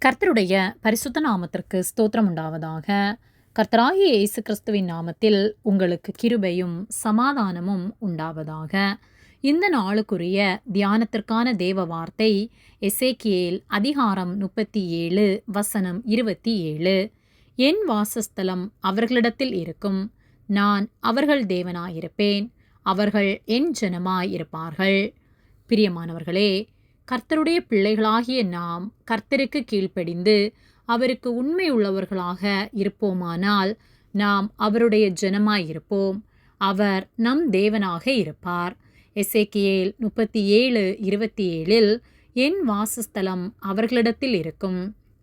கர்த்தருடைய பரிசுத்த நாமத்திற்கு ஸ்தோத்திரம் உண்டாவதாக. கர்த்தராகிய இயேசு கிறிஸ்துவின் நாமத்தில் உங்களுக்கு கிருபையும் சமாதானமும் உண்டாவதாக. இந்த நாளுக்குரிய தியானத்திற்கான தேவ வார்த்தை எசேக்கியேல் அதிகாரம் 37 வசனம் 27. என் வாசஸ்தலம் அவர்களிடத்தில் இருக்கும், நான் அவர்கள் தேவனாயிருப்பேன், அவர்கள் என் ஜனமாயிருப்பார்கள். பிரியமானவர்களே, கர்த்தருடைய பிள்ளைகளாகிய நாம் கர்த்தருக்கு கீழ்ப்படிந்து அவருக்கு உண்மை உள்ளவர்களாக இருப்போமானால் நாம் அவருடைய ஜனமாயிருப்போம், அவர் நம் தேவனாக இருப்பார். எசேக்கியேல் 37:27 என் வாசஸ்தலம் அவர்களிடத்தில் இருக்கும்,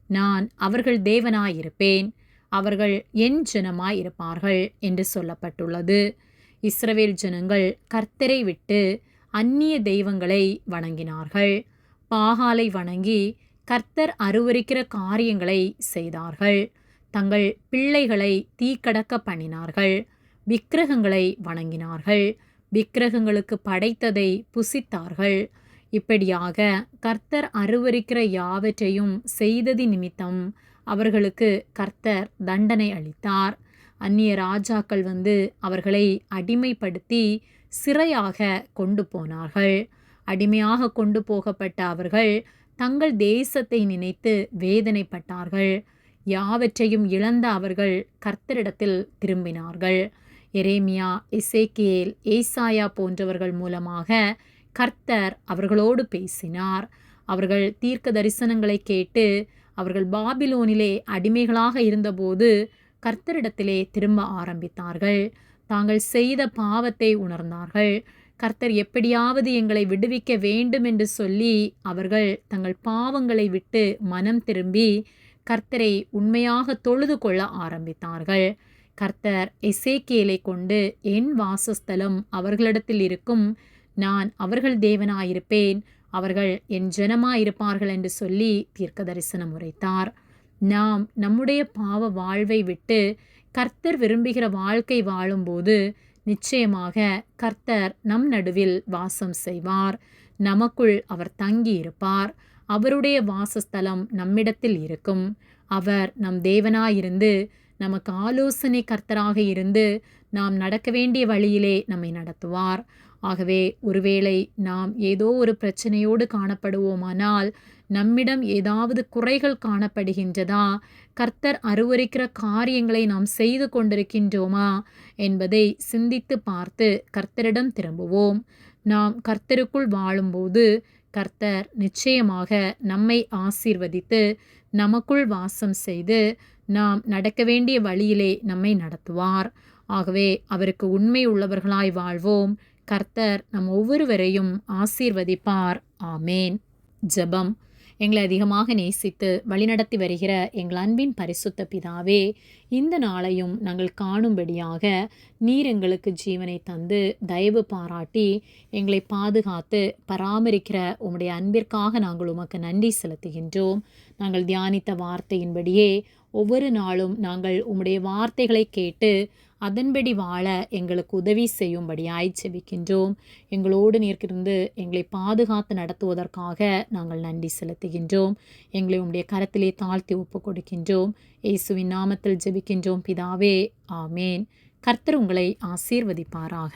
நான் அவர்கள் தேவனாயிருப்பேன், அவர்கள் என் ஜனமாயிருப்பார்கள் என்று சொல்லப்பட்டுள்ளது. இஸ்ரவேல் ஜனங்கள் கர்த்தரை விட்டு அந்நிய தெய்வங்களை வணங்கினார்கள். பாகாலை வணங்கி கர்த்தர் அருவருக்கிற காரியங்களை செய்தார்கள். தங்கள் பிள்ளைகளை தீக்கடக்க பண்ணினார்கள். விக்கிரகங்களை வணங்கினார்கள். விக்கிரகங்களுக்கு படைத்ததை புசித்தார்கள். இப்படியாக கர்த்தர் அருவருக்கிற யாவற்றையும் செய்தது நிமித்தம் அவர்களுக்கு கர்த்தர் தண்டனை அளித்தார். அந்நிய ராஜாக்கள் அவர்களை அடிமைப்படுத்தி சிறையாக கொண்டு போனார்கள். அடிமையாக கொண்டு போகப்பட்ட அவர்கள் தங்கள் தேசத்தை நினைத்து வேதனைப்பட்டார்கள். யாவற்றையும் இழந்த அவர்கள் கர்த்தரிடத்தில் திரும்பினார்கள். எரேமியா, எசேக்கியேல், ஏசாயா போன்றவர்கள் மூலமாக கர்த்தர் அவர்களோடு பேசினார். அவர்கள் தீர்க்க தரிசனங்களை கேட்டு அவர்கள் பாபிலோனிலே அடிமைகளாக இருந்தபோது கர்த்தரிடத்திலே திரும்ப ஆரம்பித்தார்கள். தாங்கள் செய்த பாவத்தை உணர்ந்தார்கள். கர்த்தர் எப்படியாவது எங்களை விடுவிக்க வேண்டும் என்று சொல்லி அவர்கள் தங்கள் பாவங்களை விட்டு மனம் திரும்பி கர்த்தரை உண்மையாக தொழுது கொள்ள ஆரம்பித்தார்கள். கர்த்தர் எசேக்கியேலை கொண்டு என் வாசஸ்தலம் அவர்களிடத்தில் இருக்கும், நான் அவர்கள் தேவனாயிருப்பேன், அவர்கள் என் ஜனமாயிருப்பார்கள் என்று சொல்லி தீர்க்க தரிசனம் உரைத்தார். நாம் நம்முடைய பாவ வாழ்வை விட்டு கர்த்தர் விரும்புகிற வாழ்க்கை வாழும்போது நிச்சயமாக கர்த்தர் நம் நடுவில் வாசம் செய்வார். நமக்குள் அவர் தங்கி இருப்பார். அவருடைய வாசஸ்தலம் நம்மிடத்தில் இருக்கும். அவர் நம் தேவனாயிருந்து நமக்கு ஆலோசனை கர்த்தராக இருந்து நாம் நடக்க வேண்டிய வழியிலே நம்மை நடத்துவார். ஆகவே ஒருவேளை நாம் ஏதோ ஒரு பிரச்சனையோடு காணப்படுவோமானால், நம்மிடம் ஏதாவது குறைகள் காணப்படுகின்றதா, கர்த்தர் அருவருக்கிற காரியங்களை நாம் செய்து கொண்டிருக்கின்றோமா என்பதை சிந்தித்து பார்த்து கர்த்தரிடம் திரும்புவோம். நாம் கர்த்தருக்குள் வாழும்போது கர்த்தர் நிச்சயமாக நம்மை ஆசீர்வதித்து நமக்குள் வாசம் செய்து நாம் நடக்க வேண்டிய வழியிலே நம்மை நடத்துவார். ஆகவே அவருக்கு உண்மை உள்ளவர்களாய் வாழ்வோம். கர்த்தர் நம் ஒவ்வொருவரையும் ஆசீர்வதிப்பார். ஆமேன். ஜெபம். எங்களை அதிகமாக நேசித்து வழிநடத்தி வருகிற எங்கள் அன்பின் பரிசுத்த பிதாவே, இந்த நாளையும் நாங்கள் காணும்படியாக நீர் எங்களுக்கு ஜீவனை தந்து தயவு பாராட்டி எங்களை பாதுகாத்து பராமரிக்கிற உம்முடைய அன்பிற்காக நாங்கள் உமக்கு நன்றி செலுத்துகின்றோம். நாங்கள் தியானித்த வார்த்தையின்படியே ஒவ்வொரு நாளும் நாங்கள் உம்முடைய வார்த்தைகளை கேட்டு அதன்படி வாழ எங்களுக்கு உதவி செய்யும்படியாய் செபிக்கின்றோம். எங்களோடு நீர்க்கிருந்து எங்களை பாதுகாத்து நடத்துவதற்காக நாங்கள் நன்றி செலுத்துகின்றோம். எங்களை உம்முடைய கரத்திலே தாழ்த்தி ஒப்பு கொடுக்கின்றோம். இயேசுவின் நாமத்தில் ஜெபிக்கின்றோம் பிதாவே. ஆமேன். கர்த்தர் உங்களை ஆசீர்வதிப்பாராக.